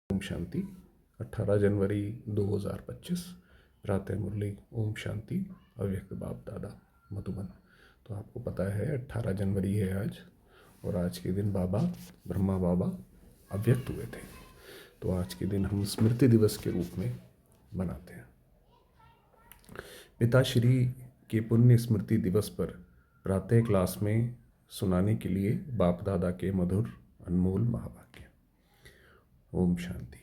ओम शांति। 18 जनवरी 2025 प्रातः मुरली। ओम शांति। अव्यक्त बाप दादा मधुबन। तो आपको पता है 18 जनवरी है आज, और आज के दिन बाबा ब्रह्मा बाबा अव्यक्त हुए थे। तो आज के दिन हम स्मृति दिवस के रूप में मनाते हैं। पिताश्री के पुण्य स्मृति दिवस पर प्रातः क्लास में सुनाने के लिए बाप दादा के मधुर अनमोल महावाक्य। ओम शांति।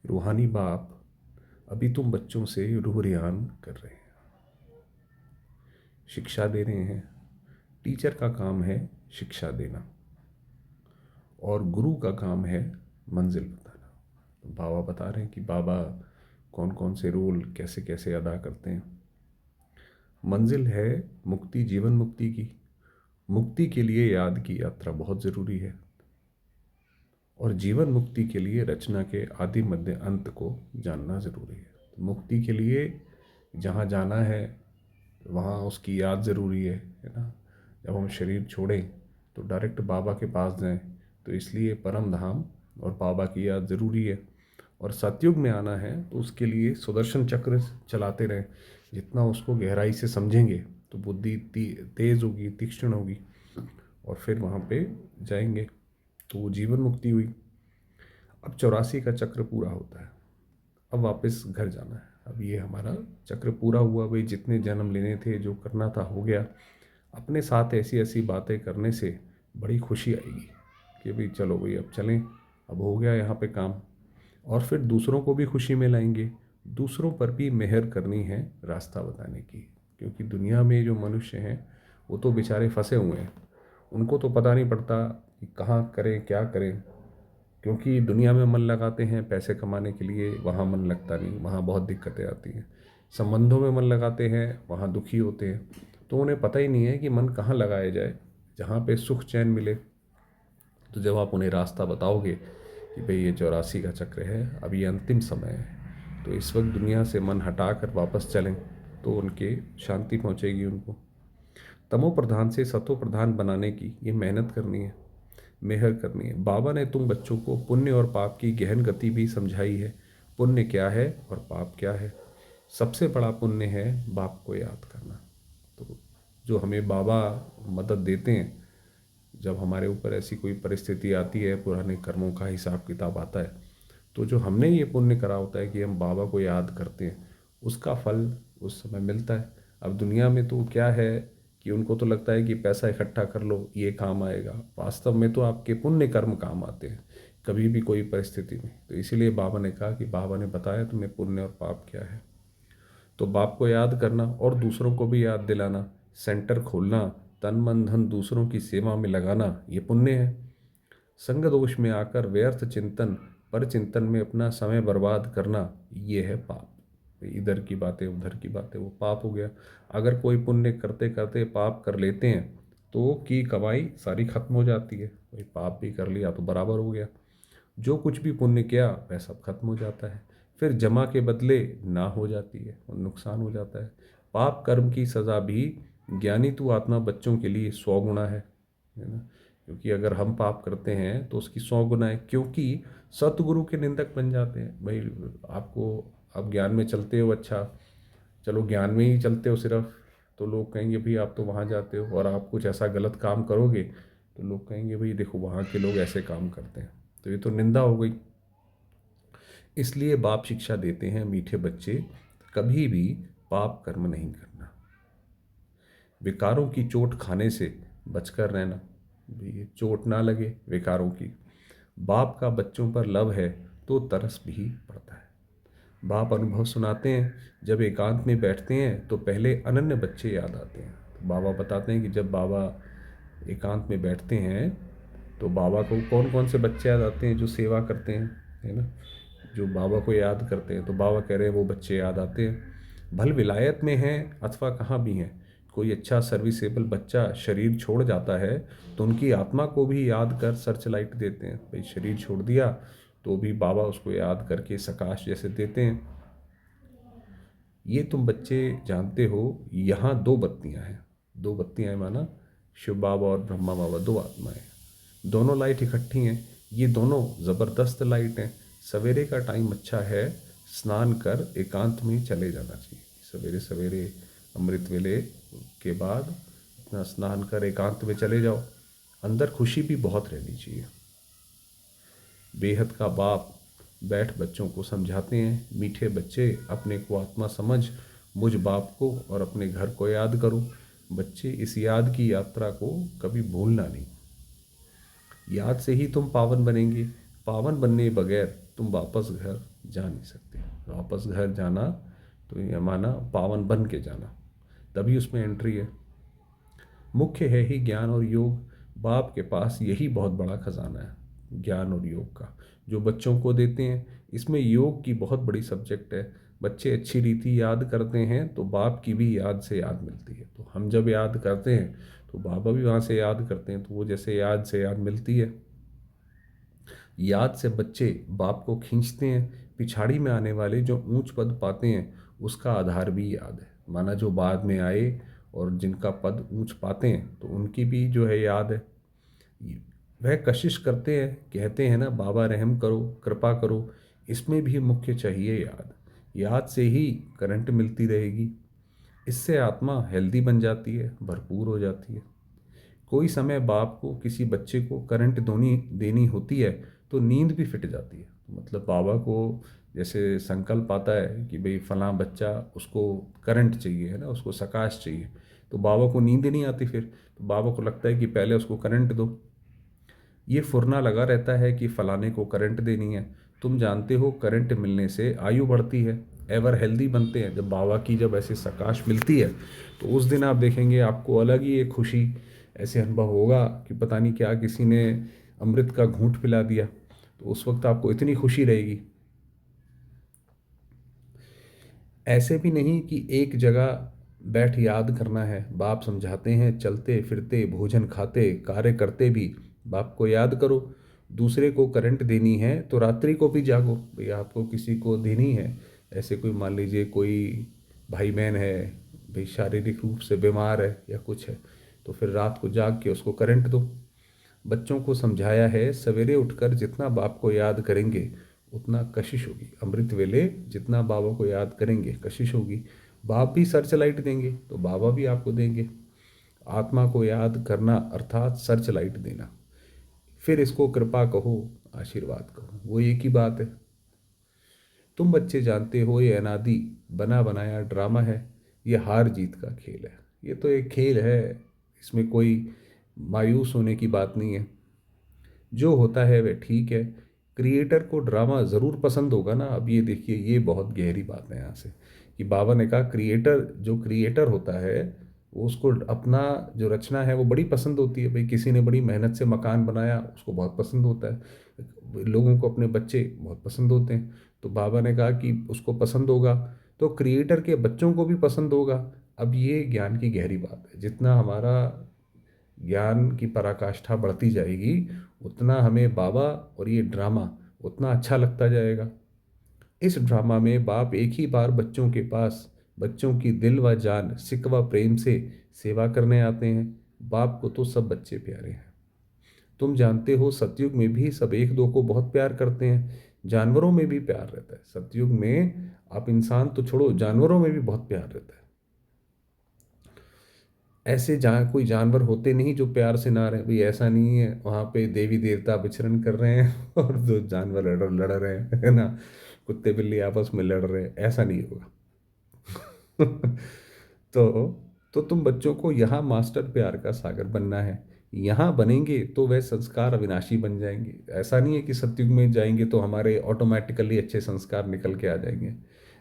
रूहानी बाप अभी तुम बच्चों से रूह रियान कर रहे हैं, शिक्षा दे रहे हैं। टीचर का काम है शिक्षा देना और गुरु का काम है मंजिल बताना। तो बाबा बता रहे हैं कि बाबा कौन कौन से रोल कैसे कैसे अदा करते हैं। मंजिल है मुक्ति, जीवन मुक्ति की। मुक्ति के लिए याद की यात्रा बहुत ज़रूरी है, और जीवन मुक्ति के लिए रचना के आदि मध्य अंत को जानना ज़रूरी है। तो मुक्ति के लिए जहाँ जाना है वहाँ उसकी याद ज़रूरी है ना। जब हम शरीर छोड़ें तो डायरेक्ट बाबा के पास जाएं, तो इसलिए परम धाम और बाबा की याद ज़रूरी है। और सतयुग में आना है तो उसके लिए सुदर्शन चक्र चलाते रहें। जितना उसको गहराई से समझेंगे तो बुद्धि तेज़ होगी, तीक्ष्ण होगी, और फिर वहाँ पे जाएंगे। तो वो जीवन मुक्ति हुई। अब 84 का चक्र पूरा होता है, अब वापस घर जाना है। अब ये हमारा चक्र पूरा हुआ। भाई जितने जन्म लेने थे, जो करना था हो गया। अपने साथ ऐसी ऐसी बातें करने से बड़ी खुशी आएगी कि भाई चलो भाई अब चलें, अब हो गया यहाँ पे काम। और फिर दूसरों को भी खुशी में लाएंगे। दूसरों पर भी मेहर करनी है रास्ता बताने की, क्योंकि दुनिया में जो मनुष्य हैं वो तो बेचारे फंसे हुए हैं। उनको तो पता नहीं पड़ता कि कहाँ करें क्या करें, क्योंकि दुनिया में मन लगाते हैं पैसे कमाने के लिए, वहाँ मन लगता नहीं, वहाँ बहुत दिक्कतें आती हैं। संबंधों में मन लगाते हैं, वहाँ दुखी होते हैं। तो उन्हें पता ही नहीं है कि मन कहाँ लगाया जाए जहाँ पे सुख चैन मिले। तो जब आप उन्हें रास्ता बताओगे कि भाई ये 84 का चक्र है, अब ये अंतिम समय है, तो इस वक्त दुनिया से मन हटा कर वापस चलें, तो उनके शांति पहुँचेगी उनको। तमो प्रधान से सतो प्रधान बनाने की ये मेहनत करनी है, मेहर करनी है। बाबा ने तुम बच्चों को पुण्य और पाप की गहन गति भी समझाई है। पुण्य क्या है और पाप क्या है। सबसे बड़ा पुण्य है बाप को याद करना। तो जो हमें बाबा मदद देते हैं, जब हमारे ऊपर ऐसी कोई परिस्थिति आती है, पुराने कर्मों का हिसाब किताब आता है, तो जो हमने ये पुण्य करा होता है कि हम बाबा को याद करते हैं, उसका फल उस समय मिलता है। अब दुनिया में तो क्या है कि उनको तो लगता है कि पैसा इकट्ठा कर लो ये काम आएगा। वास्तव में तो आपके पुण्य कर्म काम आते हैं कभी भी कोई परिस्थिति में। तो इसीलिए बाबा ने कहा कि बाबा ने बताया तुम्हें पुण्य और पाप क्या है। तो बाप को याद करना और दूसरों को भी याद दिलाना, सेंटर खोलना, तन मन धन दूसरों की सेवा में लगाना, ये पुण्य है। संग दोष में आकर व्यर्थ चिंतन पर चिंतन में अपना समय बर्बाद करना, ये है पाप। इधर की बातें उधर की बातें, वो पाप हो गया। अगर कोई पुण्य करते करते पाप कर लेते हैं तो की कमाई सारी खत्म हो जाती है। कोई पाप भी कर लिया तो बराबर हो गया। जो कुछ भी पुण्य किया वह सब खत्म हो जाता है। फिर जमा के बदले ना हो जाती है और नुकसान हो जाता है। पाप कर्म की सज़ा भी ज्ञानी तू आत्मा बच्चों के लिए 100 गुना है ना। क्योंकि अगर हम पाप करते हैं तो उसकी 100 गुना है, क्योंकि सतगुरु के निंदक बन जाते हैं। भाई आपको, आप ज्ञान में चलते हो, अच्छा चलो ज्ञान में ही चलते हो सिर्फ, तो लोग कहेंगे भाई आप तो वहाँ जाते हो, और आप कुछ ऐसा गलत काम करोगे तो लोग कहेंगे भाई देखो वहाँ के लोग ऐसे काम करते हैं। तो ये तो निंदा हो गई। इसलिए बाप शिक्षा देते हैं मीठे बच्चे, कभी भी पाप कर्म नहीं करना, विकारों की चोट खाने से बचकर रहना। ये चोट ना लगे विकारों की। बाप का बच्चों पर लव है तो तरस भी पड़ता है। बाप अनुभव सुनाते हैं, जब एकांत में बैठते हैं तो पहले अनन्य बच्चे याद आते हैं। तो बाबा बताते हैं कि जब बाबा एकांत में बैठते हैं तो बाबा को कौन कौन से बच्चे याद आते हैं, जो सेवा करते हैं, है ना, जो बाबा को याद करते हैं। तो बाबा कह रहे हैं वो बच्चे याद आते हैं। भल विलायत में हैं अथवा कहाँ भी हैं, कोई अच्छा सर्विसेबल बच्चा शरीर छोड़ जाता है तो उनकी आत्मा को भी याद कर सर्च लाइट देते हैं। भाई शरीर छोड़ दिया तो भी बाबा उसको याद करके सकाश जैसे देते हैं। ये तुम बच्चे जानते हो, यहाँ दो बत्तियाँ हैं। दो बत्तियाँ हैं माना शिव बाबा और ब्रह्मा बाबा, दो आत्माएं। दोनों लाइट इकट्ठी हैं। ये दोनों ज़बरदस्त लाइट हैं। सवेरे का टाइम अच्छा है, स्नान कर एकांत में चले जाना चाहिए। सवेरे सवेरे अमृत वेले के बाद अपना स्नान कर एकांत में चले जाओ। अंदर खुशी भी बहुत रहनी चाहिए। बेहद का बाप बैठ बच्चों को समझाते हैं, मीठे बच्चे अपने को आत्मा समझ, मुझ बाप को और अपने घर को याद करो। बच्चे, इस याद की यात्रा को कभी भूलना नहीं। याद से ही तुम पावन बनेंगे। पावन बनने बगैर तुम वापस घर जा नहीं सकते। वापस घर जाना तो ये माना पावन बन के जाना, तभी उसमें एंट्री है। मुख्य है ही ज्ञान और योग। बाप के पास यही बहुत बड़ा खजाना है, ज्ञान और योग का, जो बच्चों को देते हैं। इसमें योग की बहुत बड़ी सब्जेक्ट है। बच्चे अच्छी रीति याद करते हैं तो बाप की भी याद से याद मिलती है। तो हम जब याद करते हैं तो बाबा भी वहाँ से याद करते हैं, तो वो जैसे याद से याद मिलती है। याद से बच्चे बाप को खींचते हैं। पिछाड़ी में आने वाले जो ऊंच पद पाते हैं उसका आधार भी याद है। माना जो बाद में आए और जिनका पद ऊंच पाते हैं तो उनकी भी जो है याद है। वह कशिश करते हैं, कहते हैं ना, बाबा रहम करो, कृपा करो। इसमें भी मुख्य चाहिए याद। याद से ही करंट मिलती रहेगी। इससे आत्मा हेल्दी बन जाती है, भरपूर हो जाती है। कोई समय बाप को किसी बच्चे को करंट दोनी देनी होती है तो नींद भी फिट जाती है। मतलब बाबा को जैसे संकल्प आता है कि भाई फलां बच्चा, उसको करंट चाहिए, है ना, उसको सकाश चाहिए, तो बाबा को नींद ही नहीं आती। फिर तो बाबा को लगता है कि पहले उसको करंट दो। ये फुरना लगा रहता है कि फलाने को करंट देनी है। तुम जानते हो करंट मिलने से आयु बढ़ती है, एवर हेल्दी बनते हैं। जब बाबा की जब ऐसे सकाश मिलती है तो उस दिन आप देखेंगे आपको अलग ही एक खुशी, ऐसे अनुभव होगा कि पता नहीं क्या किसी ने अमृत का घूंट पिला दिया। तो उस वक्त आपको इतनी खुशी रहेगी। ऐसे भी नहीं कि एक जगह बैठ याद करना है। बाप समझाते हैं, चलते फिरते भोजन खाते कार्य करते भी बाप को याद करो। दूसरे को करंट देनी है तो रात्रि को भी जागो। भाई आपको किसी को देनी है, ऐसे कोई मान लीजिए कोई भाई बहन है, भाई शारीरिक रूप से बीमार है या कुछ है, तो फिर रात को जाग के उसको करंट दो। बच्चों को समझाया है, सवेरे उठकर जितना बाप को याद करेंगे उतना कशिश होगी। अमृत वेले जितना बाबा को याद करेंगे कशिश होगी। बाप भी सर्च लाइट देंगे तो बाबा भी आपको देंगे। आत्मा को याद करना अर्थात सर्च लाइट देना। फिर इसको कृपा कहो, आशीर्वाद कहो, वो एक ही बात है। तुम बच्चे जानते हो ये अनादि बना बनाया ड्रामा है। ये हार जीत का खेल है। ये तो एक खेल है, इसमें कोई मायूस होने की बात नहीं है। जो होता है वह ठीक है। क्रिएटर को ड्रामा ज़रूर पसंद होगा ना। अब ये देखिए, ये बहुत गहरी बात है यहाँ से, कि बाबा ने कहा क्रिएटर, जो क्रिएटर होता है वो, उसको अपना जो रचना है वो बड़ी पसंद होती है। भाई किसी ने बड़ी मेहनत से मकान बनाया, उसको बहुत पसंद होता है। लोगों को अपने बच्चे बहुत पसंद होते हैं। तो बाबा ने कहा कि उसको पसंद होगा तो क्रिएटर के बच्चों को भी पसंद होगा। अब ये ज्ञान की गहरी बात है। जितना हमारा ज्ञान की पराकाष्ठा बढ़ती जाएगी उतना हमें बाबा और ये ड्रामा उतना अच्छा लगता जाएगा। इस ड्रामा में बाप एक ही बार बच्चों के पास बच्चों की दिल व जान सिक व प्रेम से सेवा करने आते हैं। बाप को तो सब बच्चे प्यारे हैं। तुम जानते हो सतयुग में भी सब एक दो को बहुत प्यार करते हैं। जानवरों में भी प्यार रहता है सतयुग में। आप इंसान तो छोड़ो, जानवरों में भी बहुत प्यार रहता है। ऐसे जहाँ कोई जानवर होते नहीं जो प्यार से ना रहे। भाई ऐसा नहीं है वहाँ पे देवी देवता विचरण कर रहे हैं और दो जानवर लड़ लड़ रहे हैं, है ना, कुत्ते बिल्ली आपस में लड़ रहे हैं, ऐसा नहीं होगा। तो तुम बच्चों को यहाँ मास्टर प्यार का सागर बनना है। यहाँ बनेंगे तो वह संस्कार अविनाशी बन जाएंगे। ऐसा नहीं है कि सतयुग में जाएंगे तो हमारे ऑटोमेटिकली अच्छे संस्कार निकल के आ जाएंगे।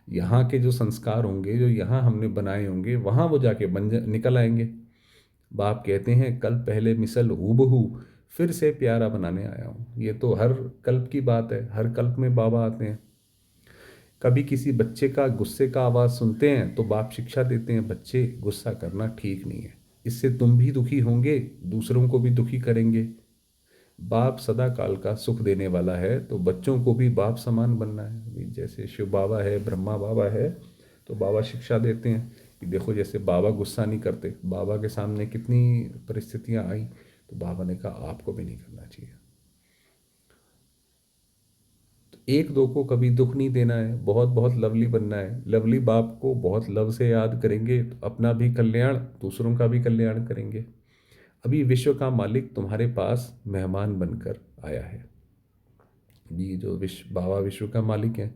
यहाँ के जो संस्कार होंगे, जो यहाँ हमने बनाए होंगे, वहाँ वो जाके निकल आएंगे। बाप कहते हैं कल पहले मिसल हूबहू फिर से प्यारा बनाने आया हूँ। ये तो हर कल्प की बात है, हर कल्प में बाबा आते हैं। कभी किसी बच्चे का गुस्से का आवाज़ सुनते हैं तो बाप शिक्षा देते हैं, बच्चे गुस्सा करना ठीक नहीं है। इससे तुम भी दुखी होंगे, दूसरों को भी दुखी करेंगे। बाप सदा काल का सुख देने वाला है तो बच्चों को भी बाप समान बनना है। अभी जैसे शिव बाबा है, ब्रह्मा बाबा है, तो बाबा शिक्षा देते हैं कि देखो जैसे बाबा गुस्सा नहीं करते, बाबा के सामने कितनी परिस्थितियां आई तो बाबा ने कहा आपको भी नहीं करना चाहिए। तो एक दो को कभी दुख नहीं देना है, बहुत बहुत लवली बनना है। लवली बाप को बहुत लव से याद करेंगे तो अपना भी कल्याण, दूसरों का भी कल्याण करेंगे। अभी विश्व का मालिक तुम्हारे पास मेहमान बनकर आया है। ये जो बाबा विश्व का मालिक है,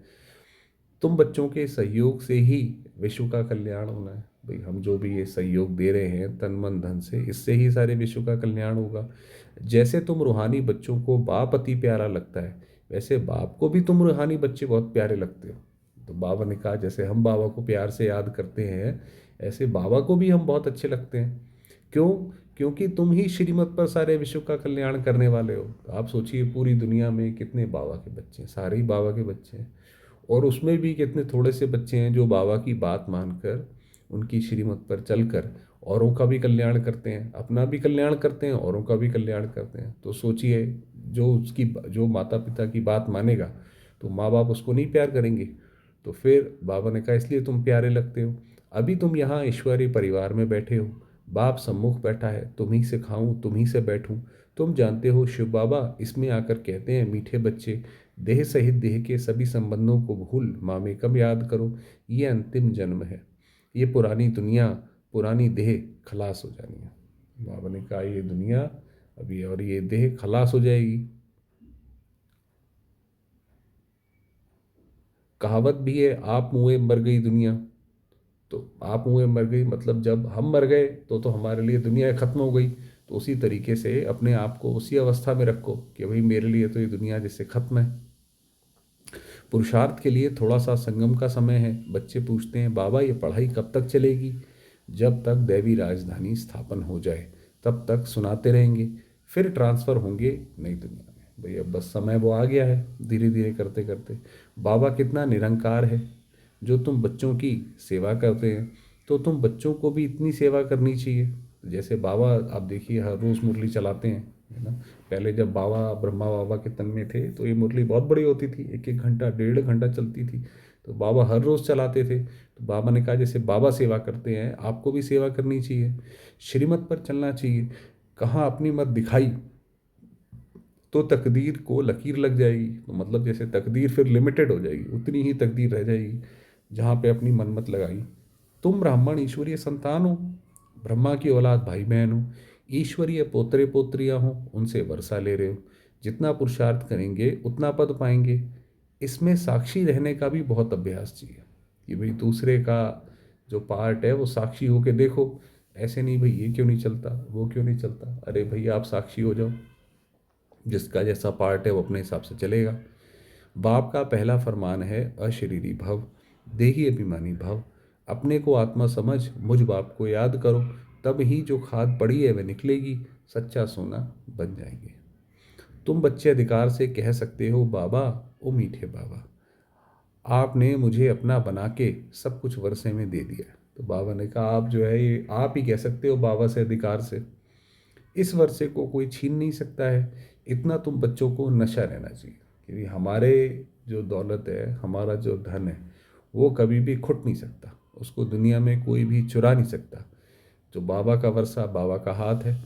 तुम बच्चों के सहयोग से ही विश्व का कल्याण होना है। भाई हम जो भी ये सहयोग दे रहे हैं तन मन धन से, इससे ही सारे विश्व का कल्याण होगा। जैसे तुम रूहानी बच्चों को बाप अति प्यारा लगता है, वैसे बाप को भी तुम रूहानी बच्चे बहुत प्यारे लगते हो। तो बाबा ने कहा जैसे हम बाबा को प्यार से याद करते हैं, ऐसे बाबा को भी हम बहुत अच्छे लगते हैं। क्यों? क्योंकि तुम ही श्रीमत पर सारे विश्व का कल्याण करने वाले हो। आप सोचिए पूरी दुनिया में कितने बाबा के बच्चे हैं, सारे ही बाबा के बच्चे हैं। और उसमें भी कितने थोड़े से बच्चे हैं जो बाबा की बात मानकर, उनकी श्रीमत पर चलकर औरों का भी कल्याण करते हैं, अपना भी कल्याण करते हैं, औरों का भी कल्याण करते हैं। तो सोचिए, जो माता पिता की बात मानेगा तो माँ बाप उसको नहीं प्यार करेंगे। तो फिर बाबा ने कहा इसलिए तुम प्यारे लगते हो। अभी तुम यहाँ ईश्वरीय परिवार में बैठे हो, बाप सम्मुख बैठा है, तुम ही से खाऊं तुम ही से बैठूं। तुम जानते हो शिव बाबा इसमें आकर कहते हैं, मीठे बच्चे, देह सहित देह के सभी संबंधों को भूल मामे कब याद करो। ये अंतिम जन्म है, ये पुरानी दुनिया, पुरानी देह खलास हो जानी है। बाबा ने कहा ये दुनिया अभी और ये देह खलास हो जाएगी। कहावत भी है, आप मुए मर गई दुनिया। तो आप मुए मर गई मतलब जब हम मर गए तो हमारे लिए दुनिया खत्म हो गई। तो उसी तरीके से अपने आप को उसी अवस्था में रखो कि भाई मेरे लिए तो ये दुनिया जैसे खत्म है। पुरुषार्थ के लिए थोड़ा सा संगम का समय है। बच्चे पूछते हैं बाबा ये पढ़ाई कब तक चलेगी? जब तक दैवी राजधानी स्थापन हो जाए तब तक सुनाते रहेंगे, फिर ट्रांसफ़र होंगे नई दुनिया में। भाई अब बस समय वो आ गया है, धीरे धीरे करते करते। बाबा कितना निरंकार है। जो तुम बच्चों की सेवा करते हैं तो तुम बच्चों को भी इतनी सेवा करनी चाहिए। जैसे बाबा आप देखिए हर रोज़ मुरली चलाते हैं, है ना। पहले जब बाबा ब्रह्मा बाबा के तन में थे तो ये मुरली बहुत बड़ी होती थी, एक एक घंटा 1.5 घंटा चलती थी। तो बाबा हर रोज़ चलाते थे। तो बाबा ने कहा जैसे बाबा सेवा करते हैं आपको भी सेवा करनी चाहिए, श्रीमत पर चलना चाहिए। कहाँ अपनी मत दिखाई तो तकदीर को लकीर लग जाएगी। तो मतलब जैसे तकदीर फिर लिमिटेड हो जाएगी, उतनी ही तकदीर रह जाएगी जहाँ पे अपनी मन मत लगाई। तुम ब्राह्मण ईश्वरीय संतान हो, ब्रह्मा की औलाद भाई बहन हो, ईश्वरीय पोतरे पोत्रियां हो, उनसे वर्षा ले रहे हो। जितना पुरुषार्थ करेंगे उतना पद पाएंगे। इसमें साक्षी रहने का भी बहुत अभ्यास चाहिए कि भाई दूसरे का जो पार्ट है वो साक्षी होके देखो। ऐसे नहीं भाई ये क्यों नहीं चलता, वो क्यों नहीं चलता, अरे भैया आप साक्षी हो जाओ। जिसका जैसा पार्ट है वो अपने हिसाब से चलेगा। बाप का पहला फरमान है अशरीरी भव, देही अभिमानी भव। अपने को आत्मा समझ मुझ बाप को याद करो, तब ही जो खाद पड़ी है वह निकलेगी, सच्चा सोना बन जाएंगे। तुम बच्चे अधिकार से कह सकते हो बाबा, ओ मीठे बाबा, आपने मुझे अपना बना के सब कुछ वर्षे में दे दिया। तो बाबा ने कहा आप जो है ये आप ही कह सकते हो बाबा से अधिकार से, इस वर्षे को कोई छीन नहीं सकता है। इतना तुम बच्चों को नशा रहना चाहिए कि हमारे जो दौलत है, हमारा जो धन है, वो कभी भी खुट नहीं सकता, उसको दुनिया में कोई भी चुरा नहीं सकता। जो बाबा का वर्षा, बाबा का हाथ है।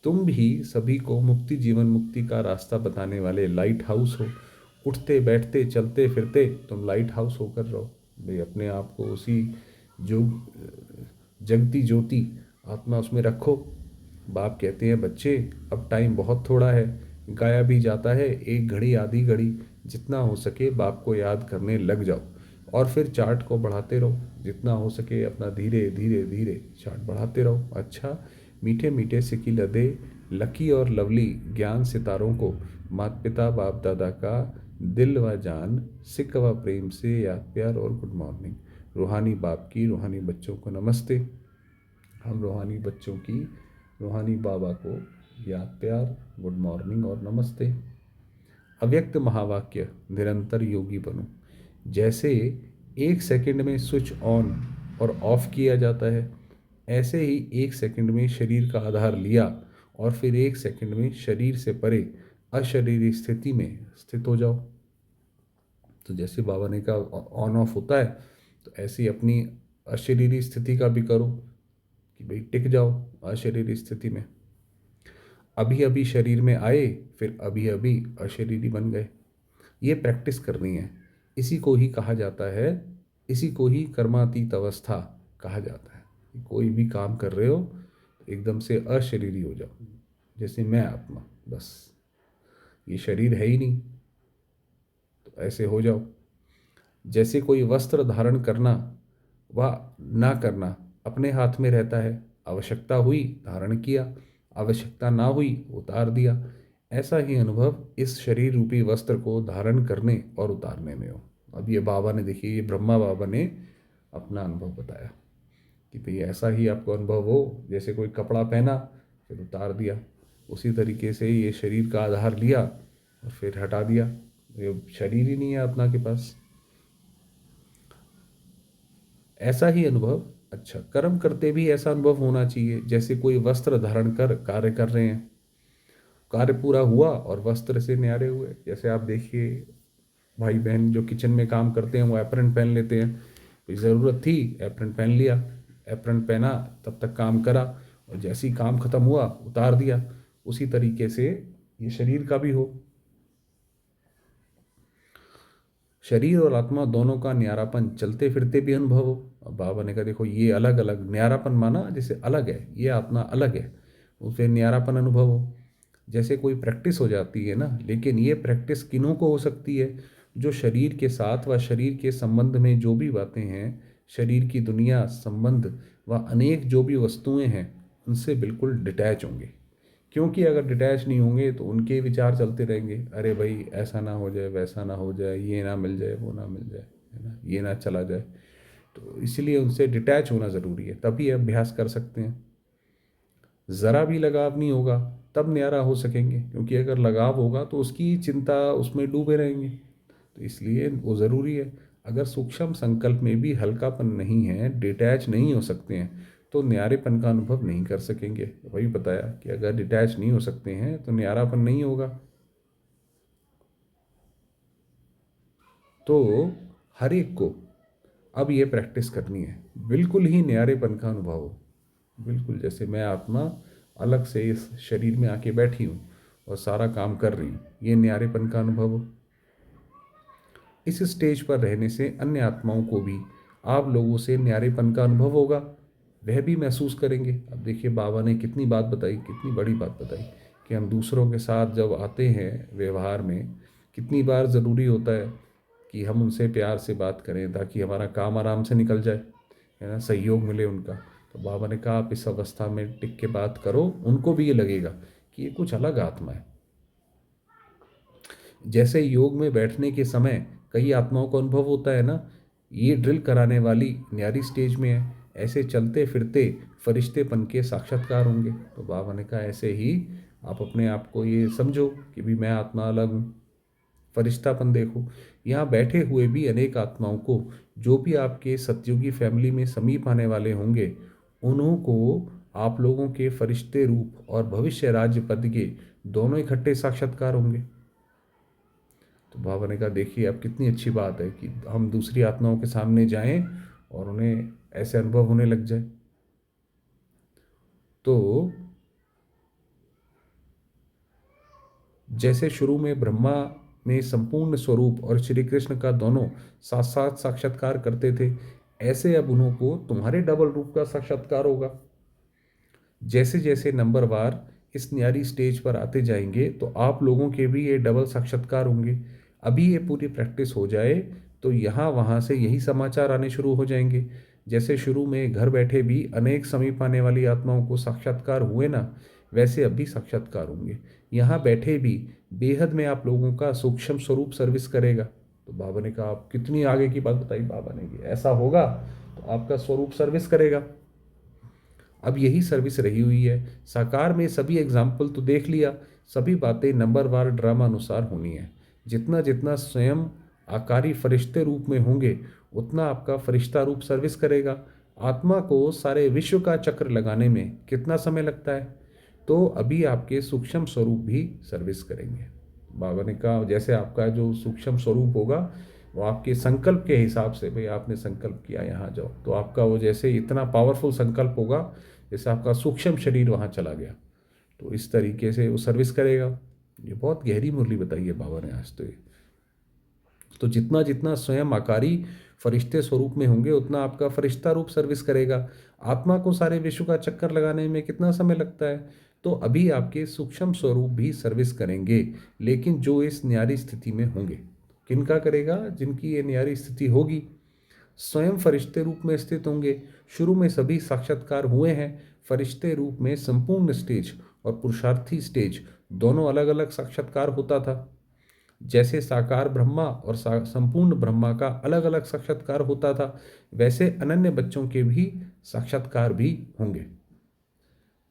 तुम भी सभी को मुक्ति, जीवन मुक्ति का रास्ता बताने वाले लाइट हाउस हो। उठते बैठते चलते फिरते तुम लाइट हाउस होकर रहो। भाई अपने आप को उसी जो जगती ज्योति आत्मा उसमें रखो। बाप कहते हैं बच्चे अब टाइम बहुत थोड़ा है, गाया भी जाता है, एक घड़ी आधी घड़ी, जितना हो सके बाप को याद करने लग जाओ। और फिर चार्ट को बढ़ाते रहो, जितना हो सके अपना धीरे धीरे धीरे चार्ट बढ़ाते रहो। अच्छा, मीठे मीठे सिकी लदे लकी और लवली ज्ञान सितारों को माता पिता बाप दादा का दिल व जान, सिक व प्रेम से याद प्यार और गुड मॉर्निंग। रूहानी बाप की रूहानी बच्चों को नमस्ते। हम रूहानी बच्चों की रूहानी बाबा को याद प्यार, गुड मॉर्निंग और नमस्ते। अव्यक्त महावाक्य, निरंतर योगी बनो। जैसे एक सेकंड में स्विच ऑन और ऑफ किया जाता है, ऐसे ही एक सेकंड में शरीर का आधार लिया और फिर एक सेकंड में शरीर से परे अशरीरी स्थिति में स्थित हो जाओ। तो जैसे बाबा ने कहा ऑन ऑफ होता है, तो ऐसी अपनी अशरीरी स्थिति का भी करो कि भाई टिक जाओ अशरीरी स्थिति में। अभी अभी शरीर में आए, फिर अभी अभी अशरीरी बन गए। ये प्रैक्टिस करनी है। इसी को ही कहा जाता है, इसी को ही कर्मातीत अवस्था कहा जाता है। कोई भी काम कर रहे हो तो एकदम से अशरीरी हो जाओ, जैसे मैं आत्मा, बस ये शरीर है ही नहीं, तो ऐसे हो जाओ। जैसे कोई वस्त्र धारण करना व ना करना अपने हाथ में रहता है, आवश्यकता हुई धारण किया, आवश्यकता ना हुई उतार दिया। ऐसा ही अनुभव इस शरीर रूपी वस्त्र को धारण करने और उतारने में हो। अब ये बाबा ने, देखिए ये ब्रह्मा बाबा ने अपना अनुभव बताया कि भाई ऐसा ही आपको अनुभव हो, जैसे कोई कपड़ा पहना फिर उतार दिया, उसी तरीके से ये शरीर का आधार लिया और फिर हटा दिया, ये शरीर ही नहीं है अपना के पास। ऐसा ही अनुभव, अच्छा कर्म करते भी ऐसा अनुभव होना चाहिए, जैसे कोई वस्त्र धारण कर कार्य कर रहे हैं, कार्य पूरा हुआ और वस्त्र से न्यारे हुए। जैसे आप देखिए भाई बहन जो किचन में काम करते हैं वो एप्रन पहन लेते हैं, कोई ज़रूरत थी एप्रन पहन लिया, एप्रन पहना तब तक काम करा और जैसे ही काम खत्म हुआ उतार दिया। उसी तरीके से ये शरीर का भी हो। शरीर और आत्मा दोनों का न्यारापन चलते फिरते भी अनुभव हो। अब बाबा ने कहा देखो ये अलग अलग, न्यारापन माना जैसे अलग है, ये आत्मा अलग है, उसे न्यारापन अनुभव हो। जैसे कोई प्रैक्टिस हो जाती है ना, लेकिन ये प्रैक्टिस किन्हों को हो सकती है? जो शरीर के साथ व शरीर के संबंध में जो भी बातें हैं, शरीर की दुनिया संबंध व अनेक जो भी वस्तुएं हैं उनसे बिल्कुल डिटैच होंगे। क्योंकि अगर डिटैच नहीं होंगे तो उनके विचार चलते रहेंगे, अरे भाई ऐसा ना हो जाए, वैसा ना हो जाए, ये ना मिल जाए, वो ना मिल जाए, है ना, ये ना चला जाए। तो इसलिए उनसे डिटैच होना ज़रूरी है, तभी अभ्यास कर सकते हैं। ज़रा भी लगाव नहीं होगा तब न्यारा हो सकेंगे, क्योंकि अगर लगाव होगा तो उसकी चिंता उसमें डूबे रहेंगे, तो इसलिए वो ज़रूरी है। अगर सूक्ष्म संकल्प में भी हल्कापन नहीं है, डिटैच नहीं हो सकते हैं, तो न्यारेपन का अनुभव नहीं कर सकेंगे। वही बताया कि अगर डिटैच नहीं हो सकते हैं तो न्यारापन नहीं होगा। तो हर एक को अब ये प्रैक्टिस करनी है, बिल्कुल ही न्यारेपन का अनुभव हो, बिल्कुल जैसे मैं आत्मा अलग से इस शरीर में आके बैठी हूँ और सारा काम कर रही हूँ, ये न्यारेपन का अनुभव हो। इस स्टेज पर रहने से अन्य आत्माओं को भी आप लोगों से न्यारेपन का अनुभव होगा, वह भी महसूस करेंगे। अब देखिए बाबा ने कितनी बात बताई, कितनी बड़ी बात बताई कि हम दूसरों के साथ जब आते हैं व्यवहार में, कितनी बार ज़रूरी होता है कि हम उनसे प्यार से बात करें ताकि हमारा काम आराम से निकल जाए, है ना, सहयोग मिले उनका। तो बाबा ने कहा आप इस अवस्था में टिक के बात करो, उनको भी ये लगेगा कि ये कुछ अलग आत्मा है। जैसे योग में बैठने के समय कई आत्माओं को अनुभव होता है ना, ये ड्रिल कराने वाली न्यारी स्टेज में है, ऐसे चलते फिरते फरिश्तेपन के साक्षात्कार होंगे। तो बाबा ने कहा ऐसे ही आप अपने आप को ये समझो कि भी मैं आत्मा अलग हूँ, फरिश्तापन देखो। यहाँ बैठे हुए भी अनेक आत्माओं को, जो भी आपके सतयुगी फैमिली में समीप आने वाले होंगे, उन्हों को आप लोगों के फरिश्ते रूप और भविष्य राज्य पद के दोनों इकट्ठे साक्षात्कार होंगे। तो बाबा ने कहा देखिए अब कितनी अच्छी बात है कि हम दूसरी आत्माओं के सामने जाएं और उन्हें ऐसे अनुभव होने लग जाए। तो जैसे शुरू में ब्रह्मा में संपूर्ण स्वरूप और श्री कृष्ण का दोनों साथ साथ साक्षात्कार करते थे, ऐसे अब उन्हों को तुम्हारे डबल रूप का साक्षात्कार होगा। जैसे जैसे नंबरवार इस न्यारी स्टेज पर आते जाएंगे तो आप लोगों के भी ये डबल साक्षात्कार होंगे। अभी ये पूरी प्रैक्टिस हो जाए तो यहाँ वहाँ से यही समाचार आने शुरू हो जाएंगे। जैसे शुरू में घर बैठे भी अनेक समीप आने वाली आत्माओं को साक्षात्कार हुए ना, वैसे अब भी साक्षात्कार होंगे। यहाँ बैठे भी बेहद में आप लोगों का सूक्ष्म स्वरूप सर्विस करेगा। तो बाबा ने कहा आप कितनी आगे की बात बताई बाबा ने कि ऐसा होगा तो आपका स्वरूप सर्विस करेगा। अब यही सर्विस रही हुई है। साकार में सभी एग्जाम्पल तो देख लिया, सभी बातें नंबरवार ड्रामा अनुसार होनी है। जितना जितना स्वयं आकारी फरिश्ते रूप में होंगे उतना आपका फरिश्ता रूप सर्विस करेगा। आत्मा को सारे विश्व का चक्र लगाने में कितना समय लगता है, तो अभी आपके सूक्ष्म स्वरूप भी सर्विस करेंगे। बाबा ने कहा जैसे आपका जो सूक्ष्म स्वरूप होगा वो आपके संकल्प के हिसाब से, भाई आपने संकल्प किया यहाँ जाओ, तो आपका वो जैसे इतना पावरफुल संकल्प होगा जैसे आपका सूक्ष्म शरीर वहाँ चला गया, तो इस तरीके से वो सर्विस करेगा। ये बहुत गहरी मुरली बताई है बाबा ने आज तो। ये तो जितना जितना स्वयं आकारी फरिश्ते स्वरूप में होंगे उतना आपका फरिश्ता रूप सर्विस करेगा। आत्मा को सारे विश्व का चक्कर लगाने में कितना समय लगता है। तो अभी आपके सूक्ष्म स्वरूप भी सर्विस करेंगे, लेकिन जो इस न्यारी स्थिति में होंगे। किनका करेगा? जिनकी ये न्यारी स्थिति होगी। स्वयं फरिश्ते रूप में स्थित होंगे। शुरू में सभी साक्षात्कार हुए हैं। फरिश्ते रूप में संपूर्ण स्टेज और पुरुषार्थी स्टेज दोनों अलग अलग साक्षात्कार होता था। जैसे साकार ब्रह्मा और संपूर्ण ब्रह्मा का अलग अलग साक्षात्कार होता था, वैसे अनन्य बच्चों के भी साक्षात्कार भी होंगे।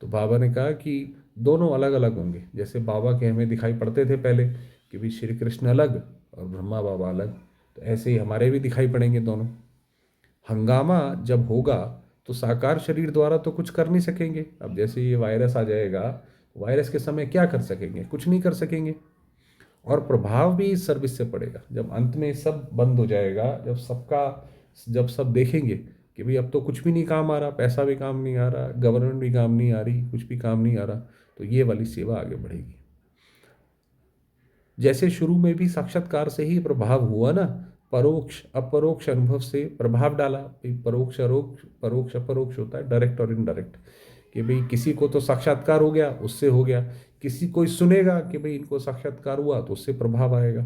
तो बाबा ने कहा कि दोनों अलग अलग होंगे। जैसे बाबा के हमें दिखाई पड़ते थे पहले कि भी श्री कृष्ण अलग और ब्रह्मा बाबा अलग, तो ऐसे ही हमारे भी दिखाई पड़ेंगे दोनों। हंगामा जब होगा तो साकार शरीर द्वारा तो कुछ कर नहीं सकेंगे। अब जैसे ये वायरस आ जाएगा, वायरस के समय क्या कर सकेंगे? कुछ नहीं कर सकेंगे। और प्रभाव भी इस सर्विस से पड़ेगा। जब अंत में सब बंद हो जाएगा, जब सब देखेंगे कि भाई अब तो कुछ भी नहीं काम आ रहा, पैसा भी काम नहीं आ रहा, गवर्नमेंट भी काम नहीं आ रही, कुछ भी काम नहीं आ रहा, तो ये वाली सेवा आगे बढ़ेगी। जैसे शुरू में भी साक्षात्कार से ही प्रभाव हुआ ना, परोक्ष अपरोक्ष अनुभव से प्रभाव डाला। परोक्ष अरोक्ष, परोक्ष अपरोक्ष होता है, डायरेक्ट और इनडायरेक्ट। कि भाई किसी को तो साक्षात्कार हो गया, उससे हो गया। किसी कोई सुनेगा कि भाई इनको साक्षात्कार हुआ तो उससे प्रभाव आएगा।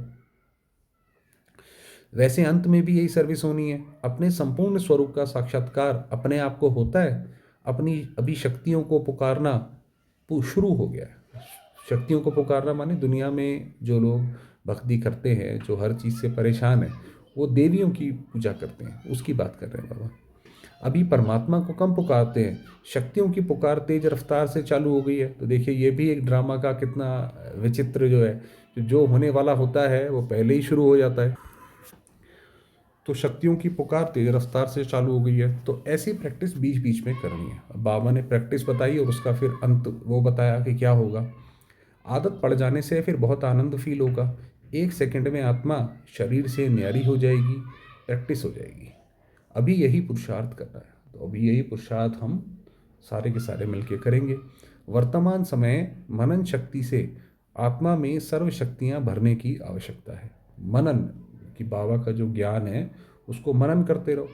वैसे अंत में भी यही सर्विस होनी है। अपने संपूर्ण स्वरूप का साक्षात्कार अपने आप को होता है। अपनी अभी शक्तियों को पुकारना शुरू हो गया है। शक्तियों को पुकारना माने दुनिया में जो लोग भक्ति करते हैं, जो हर चीज़ से परेशान है, वो देवियों की पूजा करते हैं, उसकी बात कर रहे हैं बाबा। अभी परमात्मा को कम पुकारते हैं, शक्तियों की पुकार तेज रफ्तार से चालू हो गई है। तो देखिए ये भी एक ड्रामा का कितना विचित्र जो है, जो होने वाला होता है वो पहले ही शुरू हो जाता है। तो शक्तियों की पुकार तेज रफ्तार से चालू हो गई है। तो ऐसी प्रैक्टिस बीच बीच में करनी है। अब बाबा ने प्रैक्टिस बताई और उसका फिर अंत वो बताया कि क्या होगा। आदत पड़ जाने से फिर बहुत आनंद फील होगा। 1 सेकंड में आत्मा शरीर से न्यारी हो जाएगी, प्रैक्टिस हो जाएगी। अभी यही पुरुषार्थ करना है। तो अभी यही पुरुषार्थ हम सारे के सारे मिलके करेंगे। वर्तमान समय मनन शक्ति से आत्मा में सर्व शक्तियाँ भरने की आवश्यकता है। मनन कि बाबा का जो ज्ञान है उसको मनन करते रहो,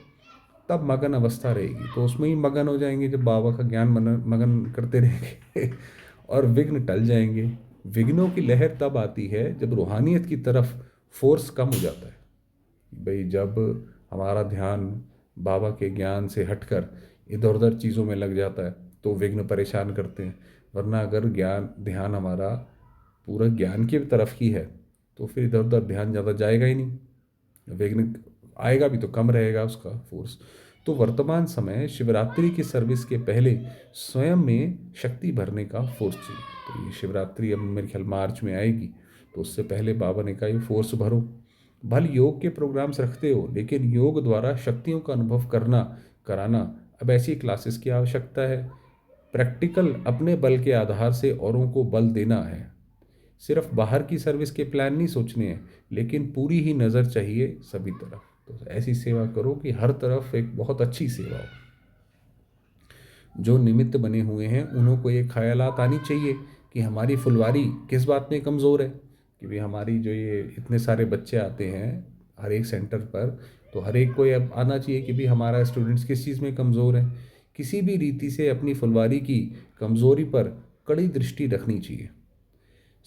तब मगन अवस्था रहेगी। तो उसमें ही मगन हो जाएंगे जब बाबा का ज्ञान मगन करते रहेंगे और विघ्न टल जाएंगे। विघ्नों की लहर तब आती है जब रूहानियत की तरफ फोर्स कम हो जाता है। भाई जब हमारा ध्यान बाबा के ज्ञान से हटकर इधर उधर चीज़ों में लग जाता है तो विघ्न परेशान करते हैं। वरना अगर ध्यान हमारा पूरा ज्ञान की तरफ ही है तो फिर इधर उधर ध्यान ज़्यादा जाएगा ही नहीं, विघ्न आएगा भी तो कम रहेगा उसका फोर्स। तो वर्तमान समय शिवरात्रि की सर्विस के पहले स्वयं में शक्ति भरने का फोर्स चाहिए। तो ये शिवरात्रि अब मेरे ख्याल मार्च में आएगी, तो उससे पहले बाबा ने कहा ये फोर्स भरो। भले योग के प्रोग्राम्स रखते हो, लेकिन योग द्वारा शक्तियों का अनुभव करना कराना अब ऐसी क्लासेस की आवश्यकता है। प्रैक्टिकल अपने बल के आधार से औरों को बल देना है। सिर्फ बाहर की सर्विस के प्लान नहीं सोचने हैं, लेकिन पूरी ही नज़र चाहिए सभी तरफ। तो ऐसी सेवा करो कि हर तरफ एक बहुत अच्छी सेवा हो। जो निमित्त बने हुए हैं उन्हों को ये ख्यालात आनी चाहिए कि हमारी फुलवारी किस बात में कमज़ोर है। कि भाई हमारी जो ये इतने सारे बच्चे आते हैं हर एक सेंटर पर, तो हर एक को ये अब आना चाहिए कि भाई हमारा स्टूडेंट्स किस चीज़ में कमज़ोर है। किसी भी रीति से अपनी फुलवारी की कमज़ोरी पर कड़ी दृष्टि रखनी चाहिए।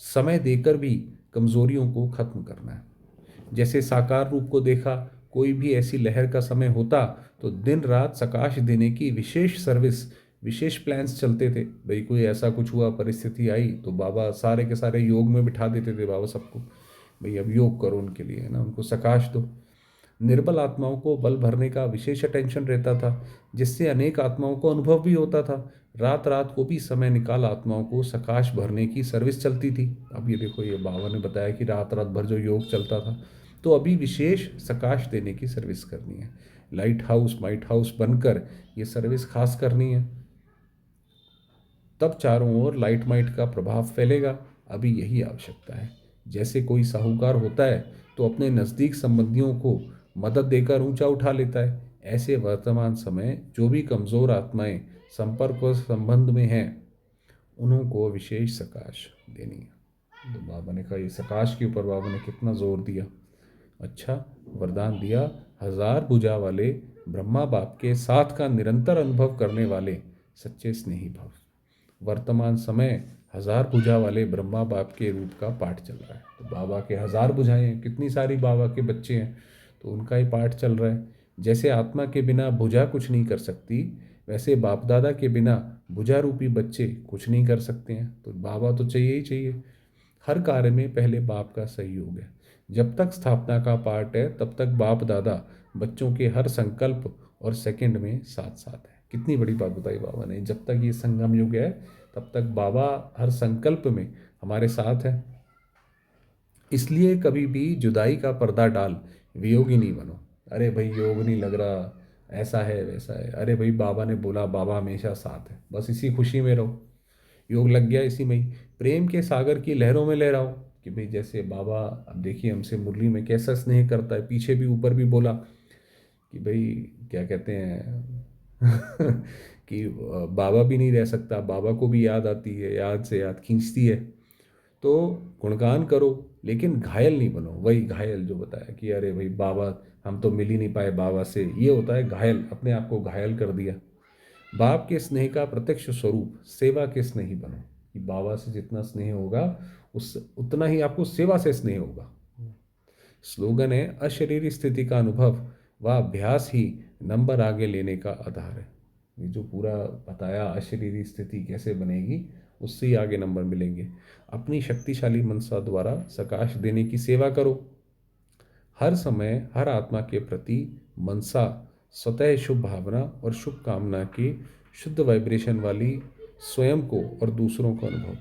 समय देकर भी कमज़ोरियों को ख़त्म करना है। जैसे साकार रूप को देखा, कोई भी ऐसी लहर का समय होता तो दिन रात सकाश देने की विशेष सर्विस, विशेष प्लान्स चलते थे। भाई कोई ऐसा कुछ हुआ, परिस्थिति आई, तो बाबा सारे के सारे योग में बिठा देते थे बाबा सबको। भाई अब योग करो उनके लिए, है ना, उनको सकाश दो। निर्बल आत्माओं को बल भरने का विशेष अटेंशन रहता था, जिससे अनेक आत्माओं को अनुभव भी होता था। रात रात को भी समय निकाल आत्माओं को सकाश भरने की सर्विस चलती थी। अब ये देखो, ये बाबा ने बताया कि रात रात भर जो योग चलता था, तो अभी विशेष सकाश देने की सर्विस करनी है। लाइट हाउस माइट हाउस बनकर ये सर्विस खास करनी है, तब चारों ओर लाइट माइट का प्रभाव फैलेगा। अभी यही आवश्यकता है। जैसे कोई साहूकार होता है तो अपने नज़दीक संबंधियों को मदद देकर ऊंचा उठा लेता है, ऐसे वर्तमान समय जो भी कमज़ोर आत्माएं संपर्क और संबंध में हैं उन्हों को विशेष सकाश देनी है। तो बाबा ने कहा, ये सकाश के ऊपर बाबा ने कितना जोर दिया। अच्छा, वरदान दिया, हजार भुजा वाले ब्रह्मा बाप के साथ का निरंतर अनुभव करने वाले सच्चे स्नेही भव। वर्तमान समय हजार भुजा वाले ब्रह्मा बाप के रूप का पाठ चल रहा है। तो बाबा के हजार भुजाएं हैं, कितनी सारी बाबा के बच्चे हैं, तो उनका ही पाठ चल रहा है। जैसे आत्मा के बिना भुजा कुछ नहीं कर सकती, वैसे बाप दादा के बिना भुजा रूपी बच्चे कुछ नहीं कर सकते हैं। तो बाबा तो चाहिए ही चाहिए। हर कार्य में पहले बाप का सहयोग है। जब तक स्थापना का पाठ है तब तक बाप दादा बच्चों के हर संकल्प और सेकंड में साथ साथ है। कितनी बड़ी बात बताई बाबा ने। जब तक ये संगम युग है तब तक बाबा हर संकल्प में हमारे साथ है। इसलिए कभी भी जुदाई का पर्दा डाल वियोगी नहीं बनो। अरे भाई योग नहीं लग रहा, ऐसा है वैसा है, अरे भाई बाबा ने बोला, बाबा हमेशा साथ है, बस इसी खुशी में रहो। योग लग गया इसी में ही, प्रेम के सागर की लहरों में लहराओ। कि भाई जैसे बाबा, अब देखिए हमसे मुरली में कैसा स्नेह करता है, पीछे भी ऊपर भी बोला कि भाई क्या कहते हैं कि बाबा भी नहीं रह सकता, बाबा को भी याद आती है, याद से याद खींचती है। तो गुणगान करो लेकिन घायल नहीं बनो। वही घायल जो बताया कि अरे भाई बाबा, हम तो मिल ही नहीं पाए बाबा से, ये होता है घायल, अपने आप को घायल कर दिया। बाप के स्नेह का प्रत्यक्ष स्वरूप सेवा के स्नेही बनो। कि बाबा से जितना स्नेह होगा उस उतना ही आपको सेवा से स्नेह होगा। स्लोगन है, अशरीरी स्थिति का अनुभव व अभ्यास ही नंबर आगे लेने का आधार है। ये जो पूरा बताया अशरीरी स्थिति कैसे बनेगी, उससे ही आगे नंबर मिलेंगे। अपनी शक्तिशाली मनसा द्वारा सकाश देने की सेवा करो। हर समय हर आत्मा के प्रति मनसा स्वतः शुभ भावना और शुभ कामना की शुद्ध वाइब्रेशन वाली स्वयं को और दूसरों को अनुभव।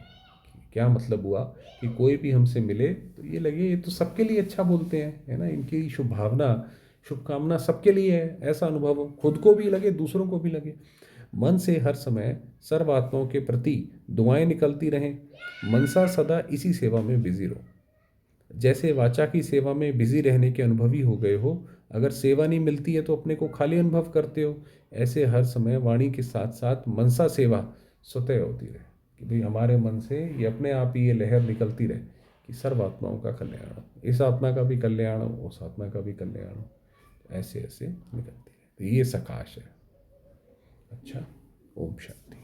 क्या मतलब हुआ कि कोई भी हमसे मिले तो ये लगे ये तो सबके लिए अच्छा बोलते हैं, है ना, इनकी शुभ भावना शुभकामना सबके लिए है, ऐसा अनुभव हो, खुद को भी लगे दूसरों को भी लगे। मन से हर समय सर्व आत्माओं के प्रति दुआएं निकलती रहें। मनसा सदा इसी सेवा में बिजी रहो। जैसे वाचा की सेवा में बिजी रहने के अनुभवी हो गए हो, अगर सेवा नहीं मिलती है तो अपने को खाली अनुभव करते हो। ऐसे हर समय वाणी के साथ साथ मनसा सेवा स्वतः होती रहे। कि भाई हमारे मन से ये अपने आप ही ये लहर निकलती रहे कि सर्व आत्माओं का कल्याण हो, इस आत्मा का भी कल्याण हो, उस आत्मा का भी कल्याण हो। ऐसे ऐसे निकलती रहे, तो ये सकाश है। अच्छा, ओम शांति।